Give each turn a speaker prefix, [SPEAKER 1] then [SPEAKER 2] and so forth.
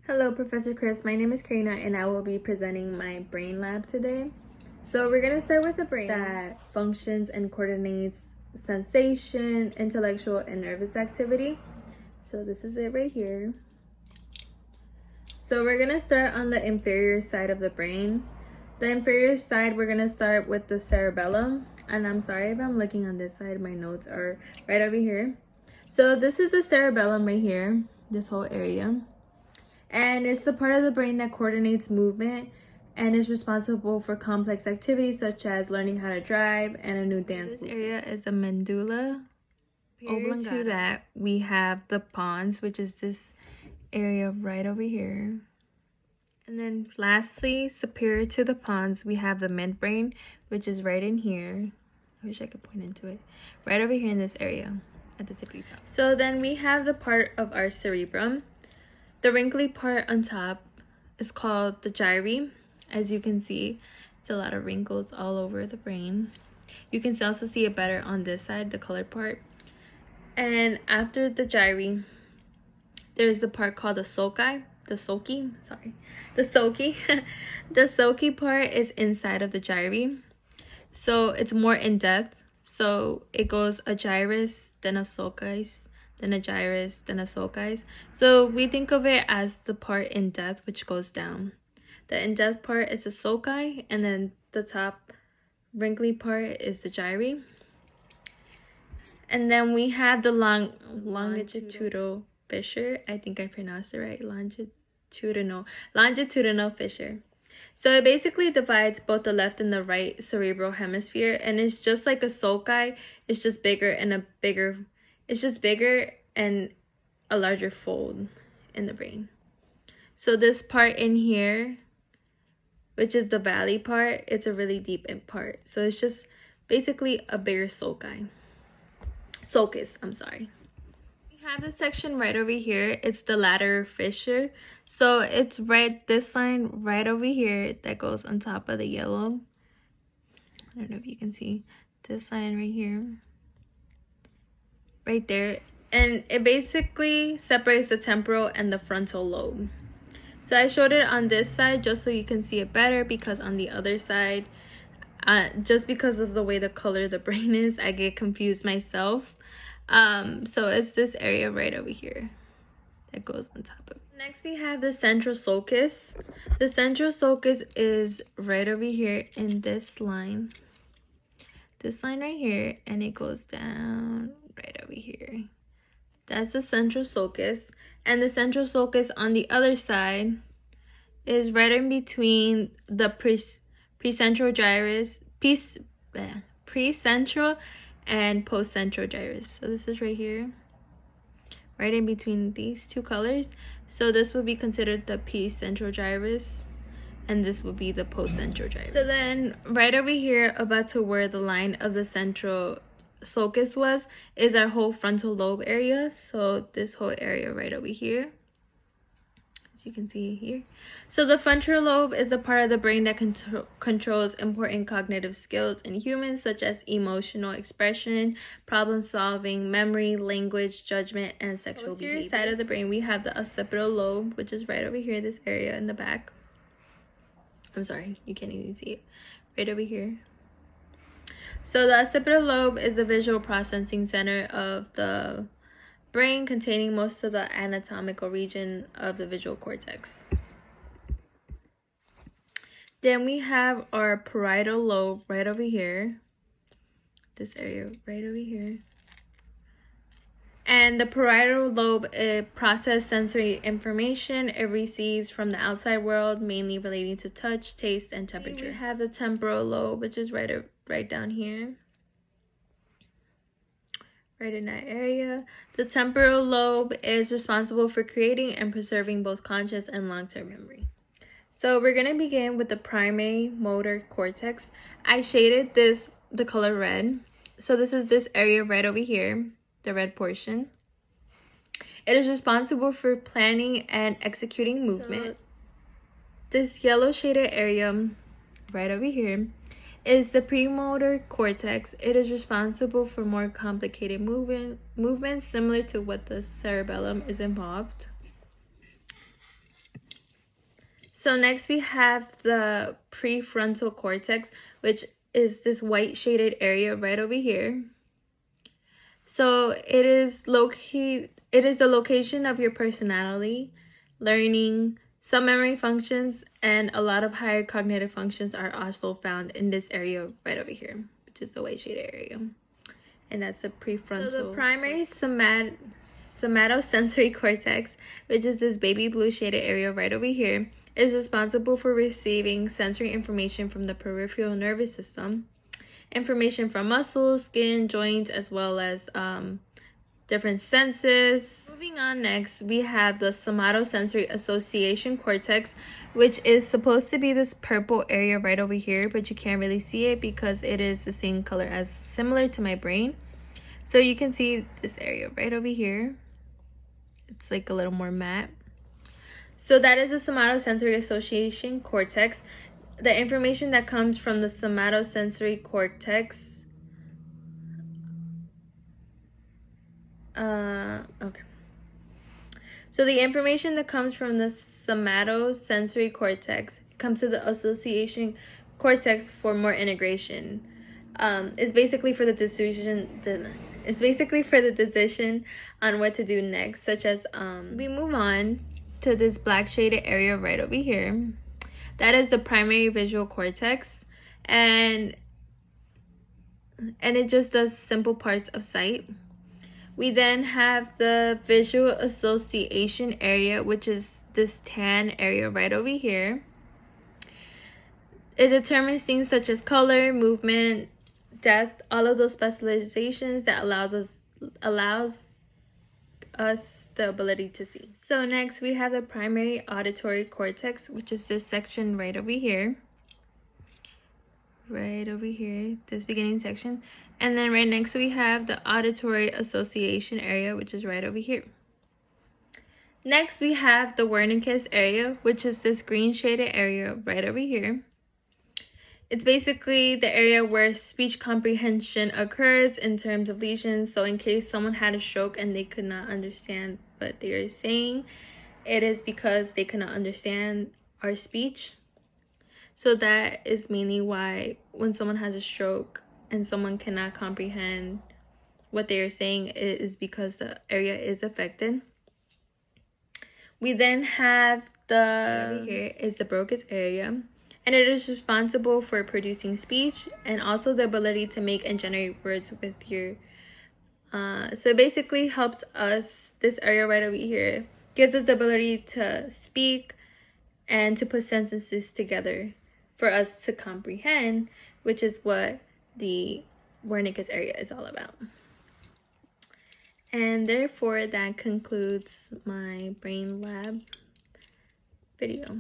[SPEAKER 1] Hello, Professor Chris. My name is Karina and I will be presenting my brain lab today. So we're going to start with the brain that functions and coordinates sensation, intellectual, and nervous activity. So this is it right here. So we're going to start on the inferior side of the brain. The inferior side, we're going to start with the cerebellum. And I'm sorry if I'm looking on this side. My notes are right over here. So this is the cerebellum right here, this whole area. And it's the part of the brain that coordinates movement and is responsible for complex activities such as learning how to drive and a new dance. This area is the medulla oblongata. To that, we have the pons, which is this area right over here. And then lastly, superior to the pons, we have the midbrain, which is right in here. I wish I could point into it. Right over here in this area at the tippy top. So then we have the part of our cerebrum. The wrinkly part on top is called the gyri. As you can see, it's a lot of wrinkles all over the brain. You can also see it better on this side, the colored part. And after the gyri, there's the part called the sulci. The sulci part is inside of the gyri. So it's more in depth. So it goes a gyrus, then a sulcus, then a gyrus, then a sulcus. So we think of it as the part in depth, which goes down. The in depth part is the sulci, and then the top wrinkly part is the gyri. And then we have the longitudinal fissure. I think I pronounced it right. Longitudinal fissure. So it basically divides both the left and the right cerebral hemisphere, and it's just like a sulci. It's just bigger and a larger fold in the brain. So this part in here, which is the valley part, it's a really deep in part. So it's just basically a bigger sulcus, I'm sorry. We have this section right over here. It's the lateral fissure. So it's this line right over here that goes on top of the yellow. I don't know if you can see this line right here. Right there. And it basically separates the temporal and the frontal lobe. So I showed it on this side just so you can see it better, because on the other side, just because of the way the color of the brain is, I get confused myself. So it's this area right over here that goes on top of it. Next we have the central sulcus. The central sulcus is right over here in this line. This line right here, and it goes down right over here. That's the central sulcus. And the central sulcus on the other side is right in between the precentral gyrus, precentral and postcentral gyrus. So this is right here, right in between these two colors. So this would be considered the precentral gyrus, and this would be the postcentral gyrus. So then right over here, about to where the line of the central sulcus was, is our whole frontal lobe area. So this whole area right over here, as you can see here. So the frontal lobe is the part of the brain that controls important cognitive skills in humans, such as emotional expression, problem solving, memory, language, judgment, and sexual behavior. On the posterior side of the brain, we have the occipital lobe, which is right over here, this area in the back. I'm sorry, you can't even see it. Right over here. So the occipital lobe is the visual processing center of the brain, containing most of the anatomical region of the visual cortex. Then we have our parietal lobe right over here. This area right over here. And the parietal lobe, it processes sensory information it receives from the outside world, mainly relating to touch, taste, and temperature. We have the temporal lobe, which is right down here, right in that area. The temporal lobe is responsible for creating and preserving both conscious and long-term memory. So we're going to begin with the primary motor cortex. I shaded the color red. So this is this area right over here, the red portion. It is responsible for planning and executing movement. So this yellow shaded area right over here is the premotor cortex. It is responsible for more complicated movements similar to what the cerebellum is involved. So next we have the prefrontal cortex, which is this white shaded area right over here. So it is the location of your personality, learning, some memory functions, and a lot of higher cognitive functions are also found in this area right over here, which is the white shaded area. And that's the prefrontal. So the primary somatosensory cortex, which is this baby blue shaded area right over here, is responsible for receiving sensory information from the peripheral nervous system, information from muscles, skin, joints, as well as different senses. Moving on, next we have the somatosensory association cortex, which is supposed to be this purple area right over here, but you can't really see it because it is the same color as similar to my brain. So you can see this area right over here. It's like a little more matte. So that is the somatosensory association cortex. The information that comes from the somatosensory cortex okay. So the information that comes from the somatosensory cortex comes to the association cortex for more integration. It's basically for the decision on what to do next, such as we move on to this black shaded area right over here. That is the primary visual cortex, and it just does simple parts of sight. We then have the visual association area, which is this tan area right over here. It determines things such as color, movement, depth, all of those specializations that allows us the ability to see. So next we have the primary auditory cortex, which is this section right over here. Right over here, this beginning section. And then right next we have the auditory association area, which is right over here. Next we have the Wernicke's area, which is this green shaded area right over here. It's basically the area where speech comprehension occurs in terms of lesions. So in case someone had a stroke and they could not understand what they are saying, it is because they could not understand our speech. So that is mainly why when someone has a stroke and someone cannot comprehend what they are saying, it is because the area is affected. We then have over here is the Broca's area, and it is responsible for producing speech and also the ability to make and generate words with your so it basically helps us. This area right over here gives us the ability to speak and to put sentences together for us to comprehend, which is what the Wernicke's area is all about. And therefore that concludes my brain lab video.